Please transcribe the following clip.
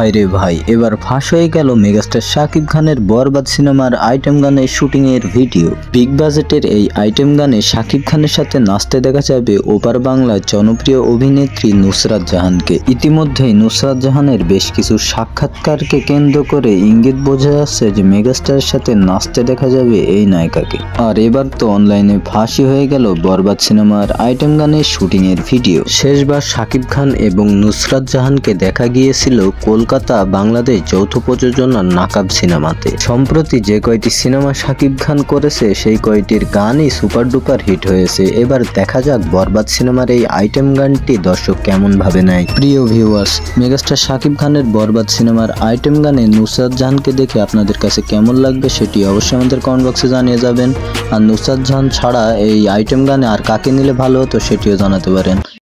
ভাই রে ভাই, এবার ফাঁস হয়ে গেল মেগাস্টার শাকিব খানের বরবাদ সিনেমার আইটেম গানের শুটিং এর ভিডিও। বিগ বাজেটের এই আইটেম গানে শাকিব খানের সাথে নাচতে দেখা যাবে ওপার বাংলার জনপ্রিয় অভিনেত্রী নুসরাত জাহানকে। ইতিমধ্যেই নুসরাত জাহানের বেশ কিছু সাক্ষাৎকারকে কেন্দ্র করে ইঙ্গিত বোঝা যাচ্ছে যে মেগাস্টারের সাথে নাচতে দেখা যাবে এই নায়িকাকে। আর এবার তো অনলাইনে ফাঁসই হয়ে গেল বরবাদ সিনেমার আইটেম গানের শুটিং এর ভিডিও। শেষবার শাকিব খান এবং নুসরাত জাহানকে দেখা গিয়েছিল কলকাতা বাংলাদেশ যৌথ প্রযোজনার নাকাব সিনেমাতে। সম্প্রতি যে কয়টি সিনেমা শাকিব খান করেছে সেই কয়টির গানই সুপার ডুপার হিট হয়েছে। এবার দেখা যাক বরবাদ সিনেমার এই আইটেম গানটি দর্শক কেমন ভাবে নেয়। প্রিয় ভিউয়ার্স, মেগাস্টার শাকিব খানের বরবাদ সিনেমার আইটেম গানে নুসরাত জাহানকে দেখে আপনাদের কাছে কেমন লাগবে সেটি অবশ্যই আমাদের কমেন্ট বক্সে জানিয়ে যাবেন। আর নুসরাত জাহান ছাড়া এই আইটেম গানে আর কাকে নিলে ভালো হতো সেটিও জানাতে পারেন।